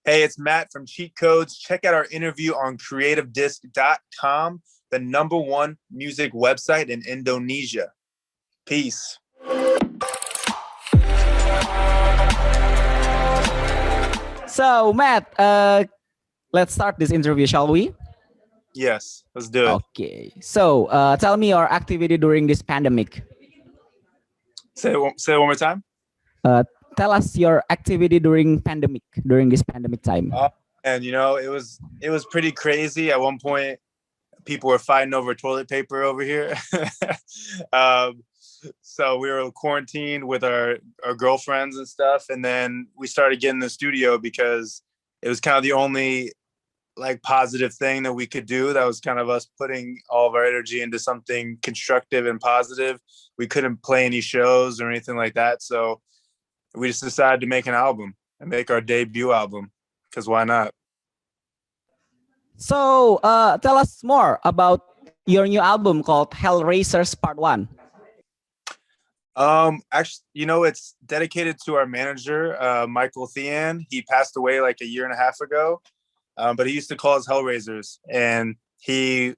Hey, it's Matt from Cheat Codes. Check out our interview on CreativeDisc.com, the number one music website in Indonesia. Peace. So, Matt, let's start this interview, shall we? Yes, let's do it. Okay. So, tell me your activity during this pandemic. Say it one more time. Uh, Tell us your activity during this pandemic time. And it was pretty crazy. At one point, people were fighting over toilet paper over here. um, so we were quarantined with our girlfriends and stuff, and then we started getting the studio because it was kind of the only like positive thing that we could do. That was kind of us putting all of our energy into something constructive and positive. We couldn't play any shows or anything like that, so we just decided to make an album and make our debut album, because why not? So, tell us more about your new album called Hellraisers Part 1. Actually, it's dedicated to our manager, Michael Thean. He passed away like a year and a half ago. But he used to call us Hellraisers, and he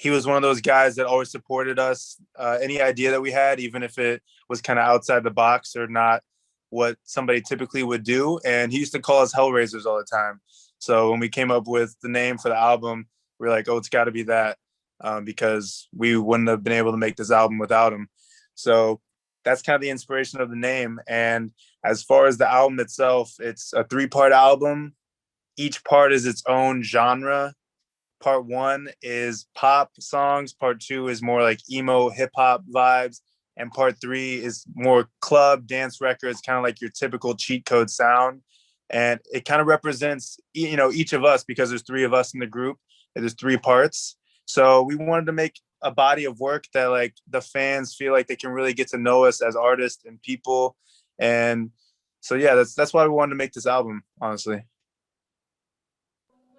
was one of those guys that always supported us. Any idea that we had, even if it was kind of outside the box or not what somebody typically would do, and he used to call us Hellraisers all the time. So when we came up with the name for the album, we are like, oh, it's got to be that, because we wouldn't have been able to make this album without him. So that's kind of the inspiration of the name. And as far as the album itself, it's a 3-part album. Each part is its own genre. Part 1 is pop songs. Part 2 is more like emo hip hop vibes. And part 3 is more club dance records, kind of like your typical cheat code sound. And it kind of represents, each of us, because there's 3 of us in the group and there's 3 parts. So we wanted to make a body of work that like the fans feel like they can really get to know us as artists and people. And so, yeah, that's why we wanted to make this album, honestly.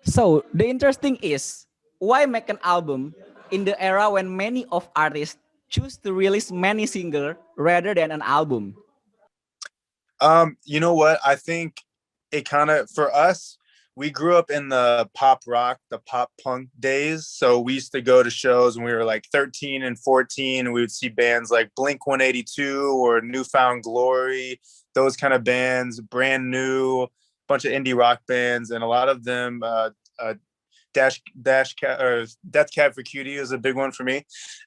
So, the interesting is why make an album in the era when many of artists choose to release many singles rather than an album? You know what? I think it kind of, for us, we grew up in the pop rock, the pop punk days. So we used to go to shows when we were like 13 and 14, and we would see bands like Blink 182 or Newfound Glory, those kind of bands, brand new, bunch of indie rock bands, and a lot of them, uh, Dash Cat or Death Cab for Cutie is a big one for me.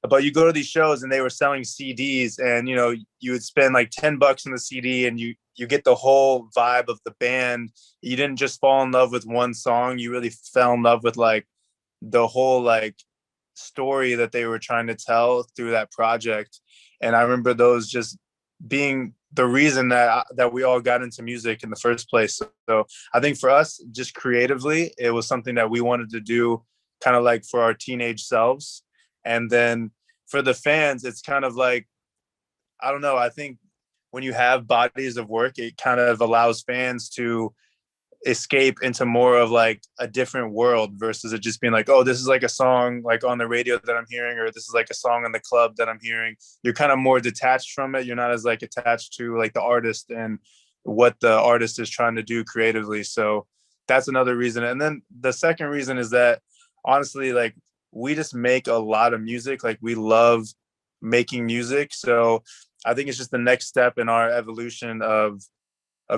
But you go to these shows and they were selling CDs, and you would spend like $10 on the CD, and you get the whole vibe of the band. You didn't just fall in love with one song; you really fell in love with like the whole like story that they were trying to tell through that project. And I remember those just being the reason that we all got into music in the first place. So I think for us, just creatively, it was something that we wanted to do kind of like for our teenage selves. And then for the fans, it's kind of like, I don't know, I think when you have bodies of work, it kind of allows fans to escape into more of like a different world versus it just being like, oh, this is like a song like on the radio that I'm hearing, or this is like a song in the club that I'm hearing. You're kind of more detached from it. You're not as like attached to like the artist and what the artist is trying to do creatively. So that's another reason. And then the second reason is that honestly, like we just make a lot of music. Like we love making music. So I think it's just the next step in our evolution of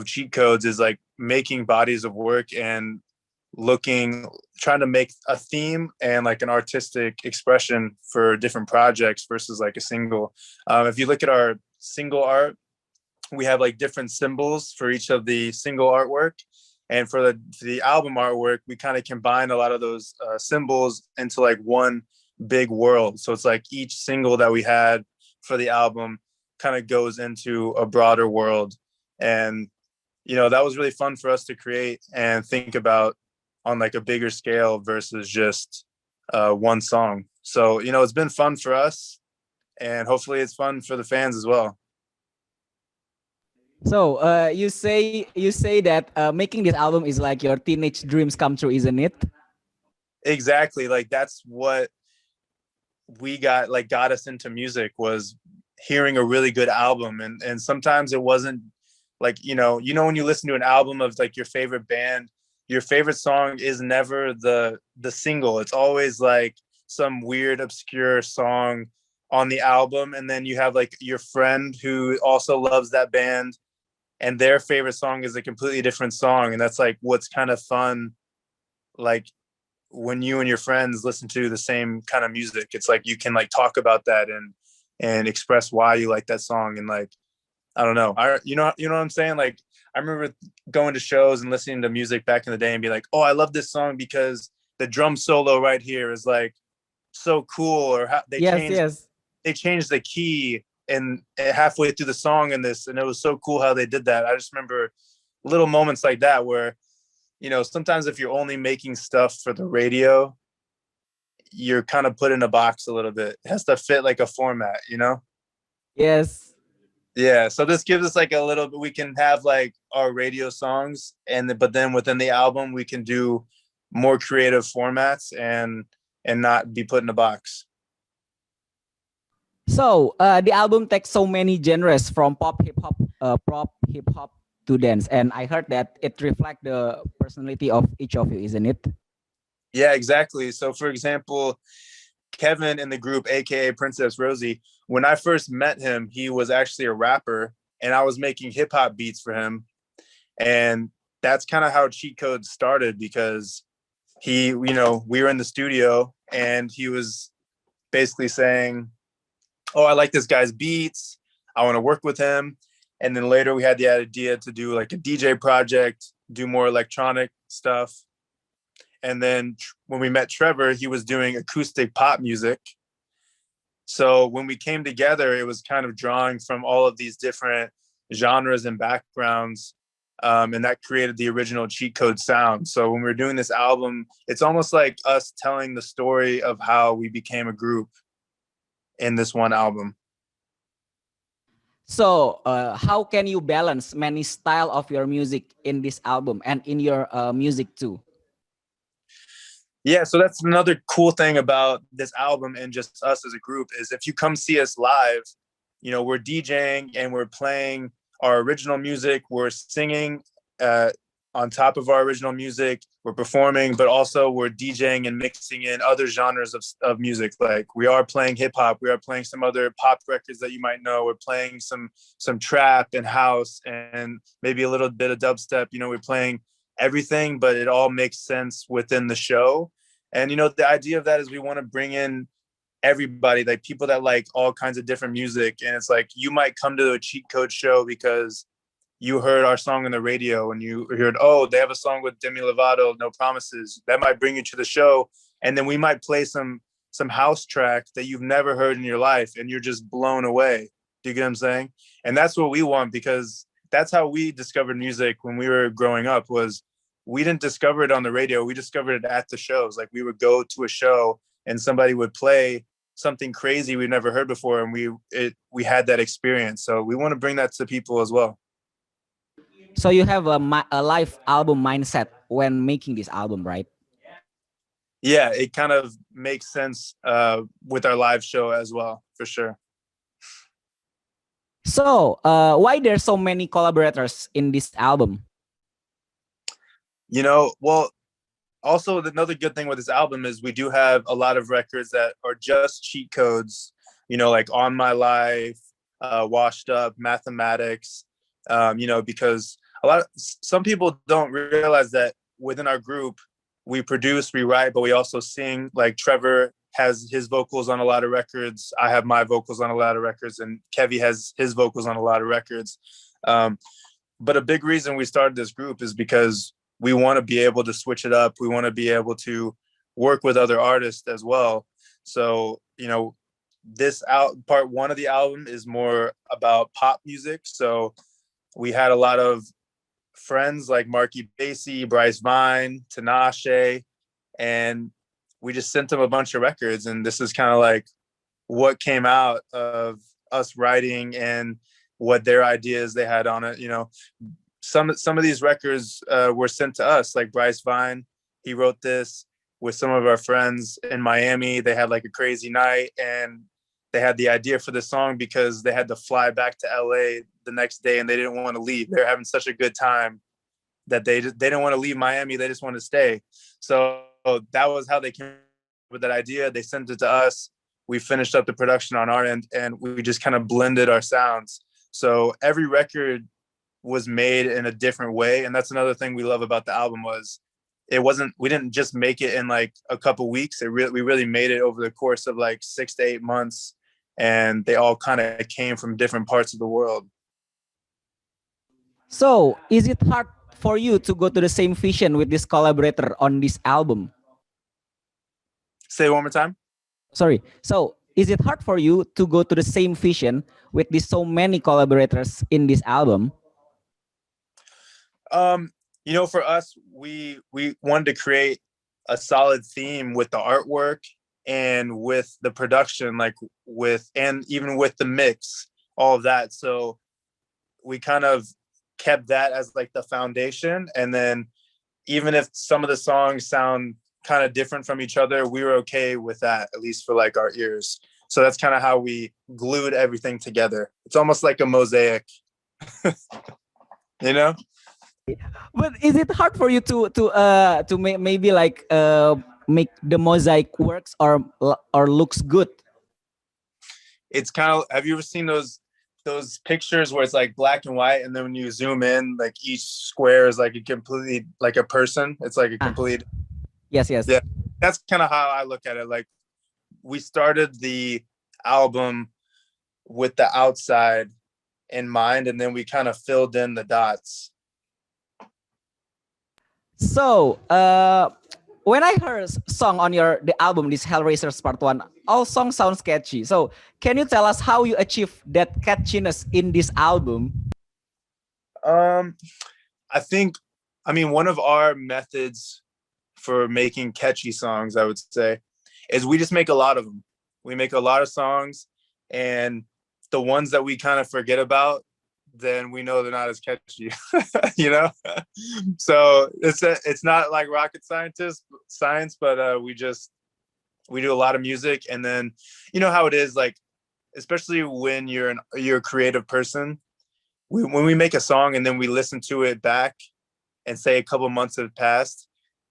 cheat codes is like making bodies of work and trying to make a theme and like an artistic expression for different projects versus like a single. If you look at our single art, we have like different symbols for each of the single artwork. And for the album artwork, we kind of combine a lot of those symbols into like one big world. So it's like each single that we had for the album kind of goes into a broader world. And that was really fun for us to create and think about on like a bigger scale versus just one song. So, it's been fun for us, and hopefully it's fun for the fans as well. So you say that making this album is like your teenage dreams come true, isn't it? Exactly. Like that's what got us into music, was hearing a really good album. And sometimes it wasn't like, when you listen to an album of like your favorite band, your favorite song is never the single. It's always like some weird obscure song on the album, and then you have like your friend who also loves that band, and their favorite song is a completely different song, and that's like what's kind of fun, like when you and your friends listen to the same kind of music. It's like you can like talk about that and express why you like that song. And like, I don't know, you know what I'm saying? Like, I remember going to shows and listening to music back in the day and be like, oh, I love this song because the drum solo right here is like so cool, or how Yes, yes. they changed the key and halfway through the song in this, and it was so cool how they did that. I just remember little moments like that where, you know, sometimes if you're only making stuff for the radio, you're kind of put in a box a little bit. It has to fit like a format, you know? Yes. Yeah. So this gives us like a little bit, we can have like our radio songs, but then within the album we can do more creative formats and not be put in a box. So the album takes so many genres from pop, hip hop to dance, and I heard that it reflects the personality of each of you, isn't it? Yeah, exactly. So for example, Kevin in the group, aka Princess Rosie, when I first met him, he was actually a rapper, and I was making hip hop beats for him. And that's kind of how Cheat Code started, because he, you know, we were in the studio and he was basically saying, oh, I like this guy's beats, I want to work with him. And then later we had the idea to do like a DJ project, do more electronic stuff. And then when we met Trevor, he was doing acoustic pop music. So when we came together, it was kind of drawing from all of these different genres and backgrounds. And that created the original Cheat Code sound. So when we were doing this album, it's almost like us telling the story of how we became a group in this one album. So how can you balance many style of your music in this album and in your music too? Yeah, so that's another cool thing about this album and just us as a group is if you come see us live, you know, we're DJing and we're playing our original music, we're singing on top of our original music, we're performing, but also we're DJing and mixing in other genres of music. Like we are playing hip hop, we are playing some other pop records that you might know, we're playing some trap and house and maybe a little bit of dubstep. You know, we're playing everything, but it all makes sense within the show. And you know, the idea of that is we want to bring in everybody, like people that like all kinds of different music. And it's like you might come to a Cheat Code show because you heard our song on the radio and you heard, oh, they have a song with Demi Lovato, No Promises. That might bring you to the show. And then we might play some house track that you've never heard in your life and you're just blown away. Do you get what I'm saying? And that's what we want, because that's how we discovered music when we were growing up. Was we didn't discover it on the radio, we discovered it at the shows. Like we would go to a show and somebody would play something crazy we've never heard before, and we had that experience. So we want to bring that to people as well. So you have a live album mindset when making this album, right? Yeah, it kind of makes sense with our live show as well, for sure. So why there's so many collaborators in this album? You know, well, also another good thing with this album is we do have a lot of records that are just cheat codes, you know, like On My Life, Washed Up, Mathematics, you know, because some people don't realize that within our group, we produce, we write, but we also sing. Like Trevor has his vocals on a lot of records. I have my vocals on a lot of records, and KEVI has his vocals on a lot of records. But a big reason we started this group is because we want to be able to switch it up. We want to be able to work with other artists as well. So, you know, part one of the album is more about pop music. So we had a lot of friends like Marky Basie, Bryce Vine, Tinashe, and we just sent them a bunch of records. And this is kind of like what came out of us writing and what their ideas they had on it. You know, some of these records were sent to us, like Bryce Vine. He wrote this with some of our friends in Miami. They had like a crazy night and they had the idea for the song because they had to fly back to LA the next day and they didn't want to leave. They're having such a good time. that they didn't want to leave Miami. They just want to stay. So that was how they came up with that idea. They sent it to us. We finished up the production on our end, and we just kind of blended our sounds. So every record was made in a different way. And that's another thing we love about the album was we didn't just make it in like a couple weeks. We really made it over the course of like 6 to 8 months. And they all kind of came from different parts of the world. So, is it hard for you to go to the same vision with this collaborator on this album? Say it one more time. Sorry. So, is it hard for you to go to the same vision with this so many collaborators in this album? For us, we wanted to create a solid theme with the artwork and with the production, and even with the mix, all of that. So we kind of kept that as like the foundation. And then even if some of the songs sound kind of different from each other, we were okay with that, at least for like our ears. So that's kind of how we glued everything together. It's almost like a mosaic, you know? But is it hard for you to maybe like make the mosaic works or looks good? It's kind of, have you ever seen those pictures where it's like black and white, and then when you zoom in, like each square is like a completely like a person? It's like a complete. Yes. Yeah, that's kind of how I look at it. Like we started the album with the outside in mind, and then we kind of filled in the dots. So, when I heard song on the album, this Hellraisers Part 1, all songs sounds catchy. So, can you tell us how you achieve that catchiness in this album? I mean, one of our methods for making catchy songs, I would say, is we just make a lot of them. We make a lot of songs, and the ones that we kind of forget about, then we know they're not as catchy, you know? So it's not like rocket science, but we do a lot of music. And then, you know how it is, like, especially when you're a creative person, when we make a song and then we listen to it back and say a couple months have passed,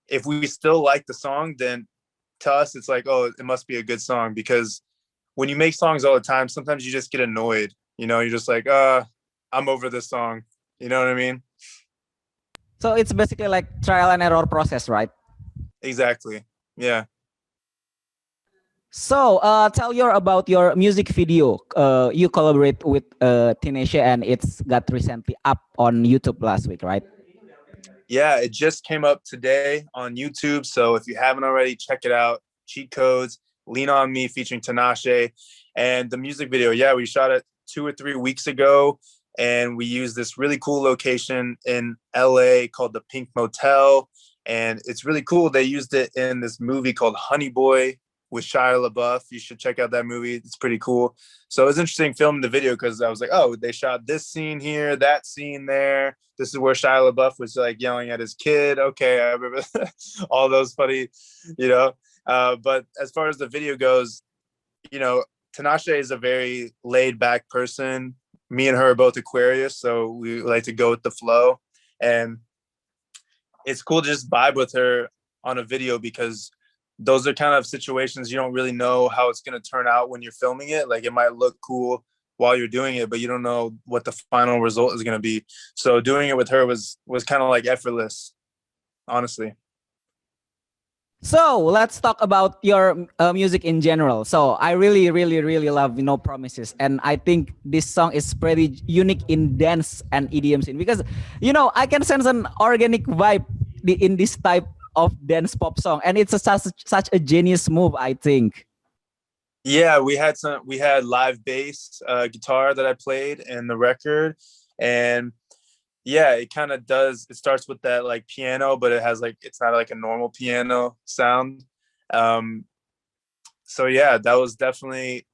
if we still like the song, then to us, it's like, oh, it must be a good song. Because when you make songs all the time, sometimes you just get annoyed, you know, you're just like, I'm over this song. You know what I mean? So it's basically like trial and error process, right? Exactly. Yeah. So tell about your music video. You collaborate with Tinashe, and it's got recently up on YouTube last week, right? Yeah, it just came up today on YouTube. So if you haven't already, check it out. Cheat Codes, Lean on Me featuring Tinashe. And the music video, yeah, we shot it 2 or 3 weeks ago. And we used this really cool location in LA called the Pink Motel. And it's really cool. They used it in this movie called Honey Boy with Shia LaBeouf. You should check out that movie. It's pretty cool. So it was interesting filming the video because I was like, oh, they shot this scene here, that scene there. This is where Shia LaBeouf was like yelling at his kid. Okay, I remember all those funny, you know. But as far as the video goes, you know, Tinashe is a very laid back person. Me and her are both Aquarius, so we like to go with the flow. And it's cool to just vibe with her on a video because those are kind of situations you don't really know how it's going to turn out when you're filming it. Like it might look cool while you're doing it, but you don't know what the final result is going to be. So doing it with her was kind of like effortless, honestly. So let's talk about your music in general. So I really, really, really love No Promises, and I think this song is pretty unique in dance and EDM scene because, you know, I can sense an organic vibe in this type of dance pop song, and it's such a genius move, I think. Yeah, we had live bass guitar that I played in the record, and yeah, it kind of does. It starts with that like piano, but it has like it's not like a normal piano sound. So yeah, that was definitely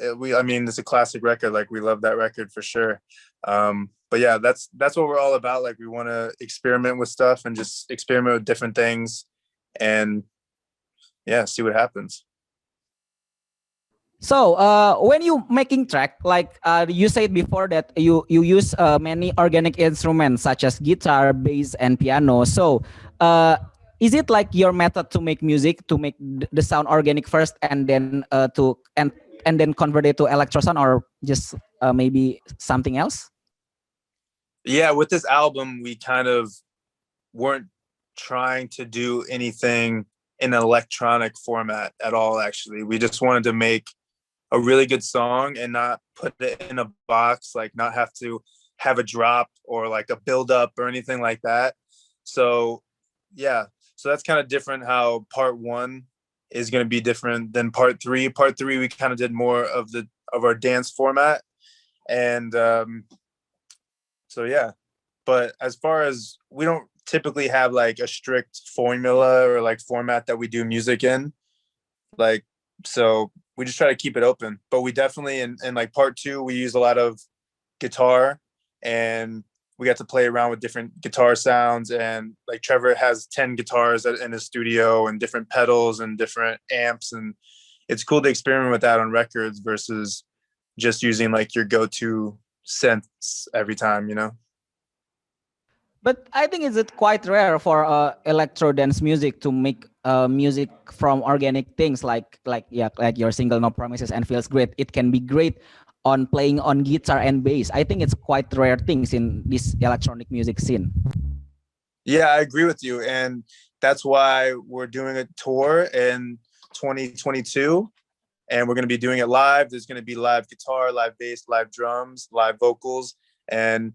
I mean, it's a classic record. Like we love that record for sure. But yeah, that's what we're all about. Like we want to experiment with stuff and just experiment with different things, and yeah, see what happens. So when you making track, like you said before that you use many organic instruments such as guitar, bass, and piano. So is it like your method to make music to make the sound organic first, and then and then convert it to electro sound, or just maybe something else? Yeah, with this album, we kind of weren't trying to do anything in an electronic format at all. Actually, we just wanted to make a really good song and not put it in a box, like not have to have a drop or like a build up or anything like that. So yeah, so that's kind of different how part one is going to be different than part three. Part three, we kind of did more of our dance format. And so yeah, but as far as, we don't typically have like a strict formula or like format that we do music in, like, so we just try to keep it open. But we definitely in like part two, we use a lot of guitar, and we got to play around with different guitar sounds. And like Trevor has 10 guitars in his studio and different pedals and different amps, and it's cool to experiment with that on records versus just using like your go-to synths every time, you know. But I think it's quite rare for electro dance music to make music from organic things like your single No Promises and Feels Great. It can be great on playing on guitar and bass. I think it's quite rare things in this electronic music scene. Yeah, I agree with you, and that's why we're doing a tour in 2022, and we're going to be doing it live. There's going to be live guitar, live bass, live drums, live vocals, and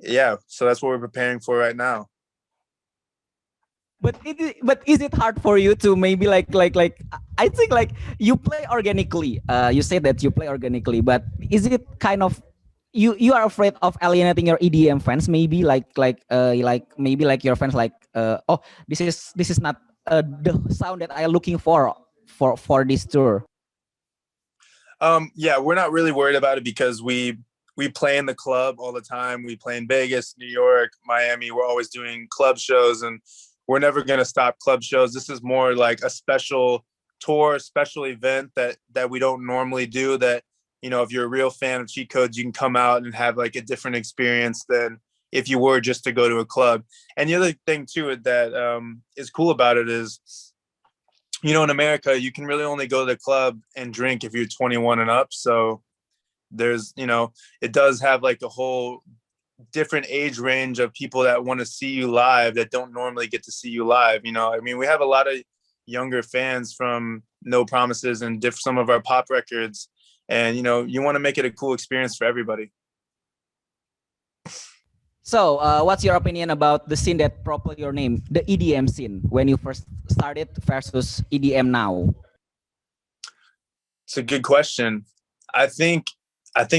yeah, so that's what we're preparing for right now. But is it hard for you to maybe like I think like you play organically. You say that you play organically, but is it kind of you are afraid of alienating your EDM fans? Maybe like maybe like your fans like oh, this is not the sound that I am looking for this tour. Yeah, we're not really worried about it because we play in the club all the time. We play in Vegas, New York, Miami. We're always doing club shows, and we're never going to stop club shows. This is more like a special tour, special event that we don't normally do, that, you know, if you're a real fan of Cheat Codes, you can come out and have like a different experience than if you were just to go to a club. And the other thing too that is cool about it is, you know, in America, you can really only go to the club and drink if you're 21 and up. So there's, you know, it does have like a whole different age range of people that want to see you live that don't normally get to see you live. You know, I mean, we have a lot of younger fans from No Promises and some of our pop records. And, you know, you want to make it a cool experience for everybody. So, what's your opinion about the scene that propelled your name, the EDM scene, when you first started versus EDM now? It's a good question. I think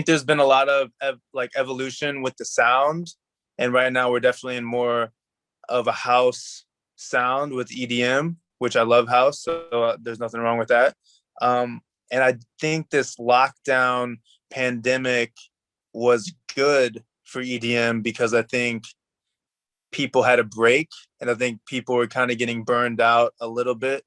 there's been a lot of like evolution with the sound, and right now we're definitely in more of a house sound with EDM, which I love house, so there's nothing wrong with that. And I think this lockdown pandemic was good for EDM because I think people had a break, and I think people were kind of getting burned out a little bit,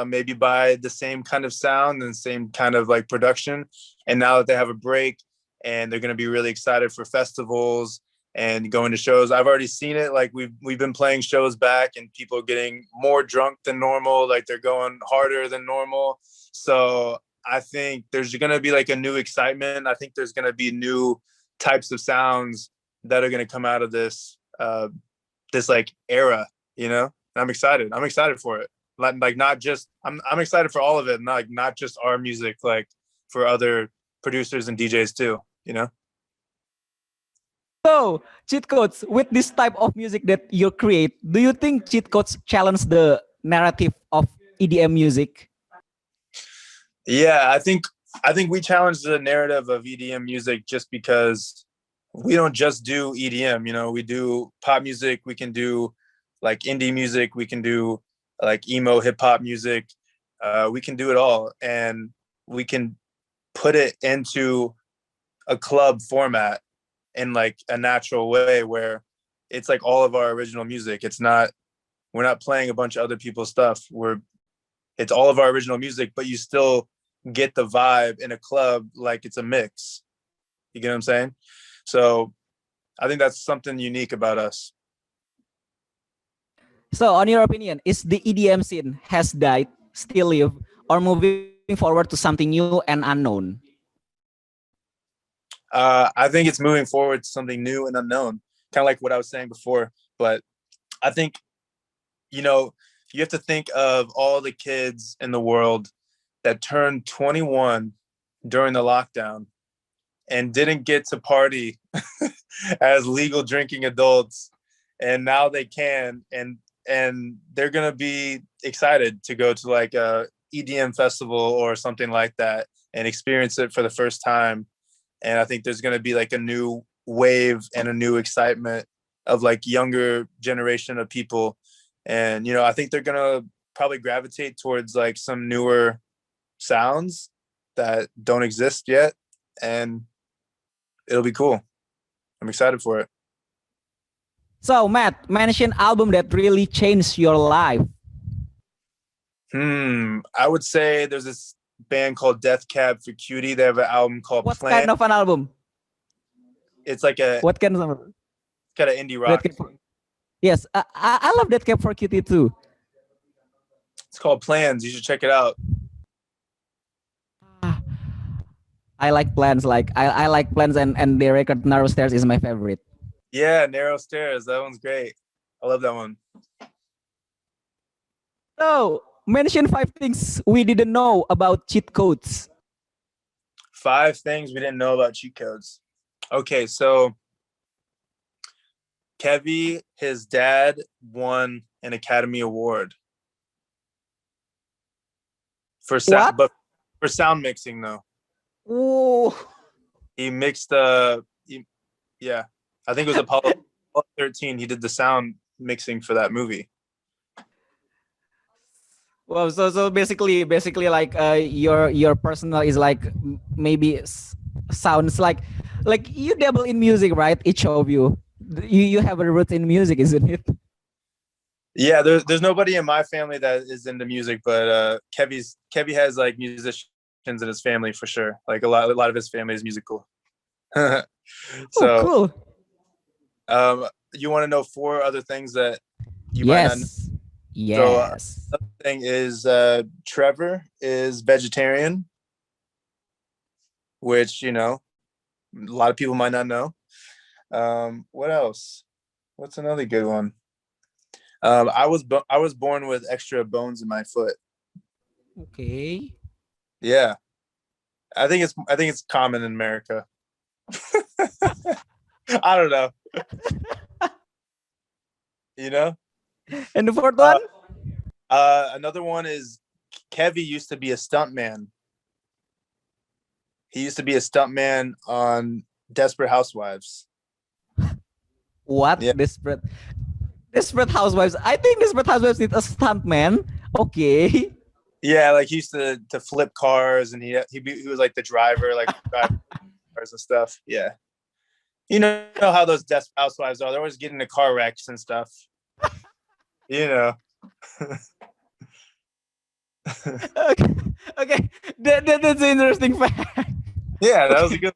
maybe by the same kind of sound and same kind of like production. And now that they have a break and they're going to be really excited for festivals and going to shows, I've already seen it. Like we've been playing shows back, and people are getting more drunk than normal. Like they're going harder than normal. So I think there's going to be like a new excitement. I think there's going to be new types of sounds that are going to come out of this this like era, you know. And I'm excited. I'm excited for it. Like not just I'm excited for all of it, not just our music, like for other producers and DJs too, you know. So, Cheat Codes, with this type of music that you create, do you think Cheat Codes challenge the narrative of EDM music? Yeah, I think we challenge the narrative of EDM music just because we don't just do EDM, you know. We do pop music, we can do like indie music, we can do like emo hip hop music. We can do it all, and we can put it into a club format in like a natural way where it's like all of our original music. It's not, we're not playing a bunch of other people's stuff. It's all of our original music, but you still get the vibe in a club like it's a mix. You get what I'm saying? So I think that's something unique about us. So, on your opinion, is the EDM scene has died, still live, or moving forward to something new and unknown? I think it's moving forward to something new and unknown, kind of like what I was saying before. But I think, you know, you have to think of all the kids in the world that turned 21 during the lockdown and didn't get to party as legal drinking adults, and now they can, and they're gonna be excited to go to like a EDM festival or something like that and experience it for the first time. And I think there's gonna be like a new wave and a new excitement of like younger generation of people. And I think they're gonna probably gravitate towards like some newer sounds that don't exist yet, and it'll be cool. I'm excited for it. So, Matt, mention album that really changed your life. I would say there's this band called Death Cab for Cutie. They have an album called What Plan. kind of an album? It's like What kind of album? kind of indie rock. Yes, I love that Cap for Cutie too. It's called Plans. You should check it out. I like Plans. Like I like Plans, and the record Narrow Stairs is my favorite. Yeah, Narrow Stairs. That one's great. I love that one. So, mention 5 things we didn't know about cheat codes. 5 things we didn't know about cheat codes. Okay, so KEVI, his dad won an Academy Award for sound, but for sound mixing though. Oh, He mixed yeah, I think it was Apollo 13. He did the sound mixing for that movie. well, so basically like your personal is like maybe sounds like you dabble in music, right? Each of you have a root in music, isn't it? Yeah, there's nobody in my family that is into music, but KEVI has like musicians in his family for sure. Like a lot of his family is musical. So, cool. You want to know 4 other things that you might not know? Yes. So, another thing is Trevor is vegetarian, which a lot of people might not know. What else? What's another good one? I was born with extra bones in my foot. Okay. Yeah, I think it's common in America. I don't know. And the 4th one? Another one is KEVI used to be a stuntman. He used to be a stuntman on Desperate Housewives. What? Yeah. Desperate Housewives. I think Desperate Housewives is a stuntman. Okay. Yeah, like he used to flip cars, and he was like the driver, like drive cars and stuff. Yeah. You know how those Desperate Housewives are. They're always getting into car wrecks and stuff. Okay. Okay. That's an interesting fact. Yeah, that was a good.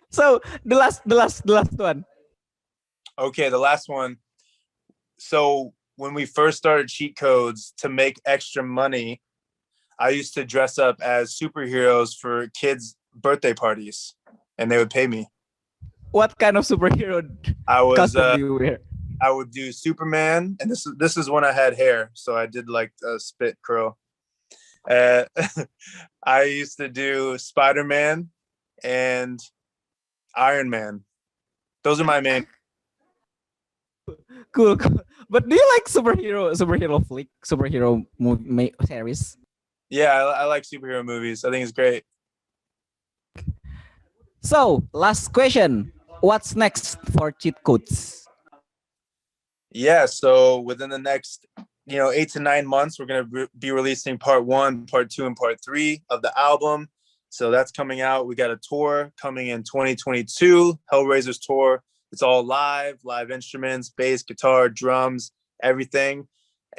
So the last one. Okay, the last one. So when we first started cheat codes to make extra money, I used to dress up as superheroes for kids' birthday parties, and they would pay me. What kind of superhero costume do you wear? I would do Superman, and this is when I had hair, so I did like a spit curl. I used to do Spider-Man and Iron Man. Those are my main. Cool. But do you like superhero movie series? Yeah, I like superhero movies. I think it's great. So, last question. What's next for cheat codes? Yeah, so within the next 8 to 9 months, we're going to be releasing part 1, part 2, and part 3 of the album. So that's coming out. We got a tour coming in 2022, Hellraiser's tour. It's all live instruments, bass, guitar, drums, everything.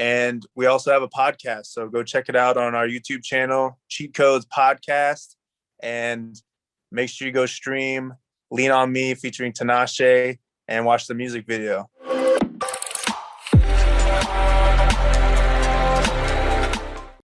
And we also have a podcast. So go check it out on our YouTube channel, Cheat Codes Podcast. And make sure you go stream Lean on Me featuring Tinashe and watch the music video.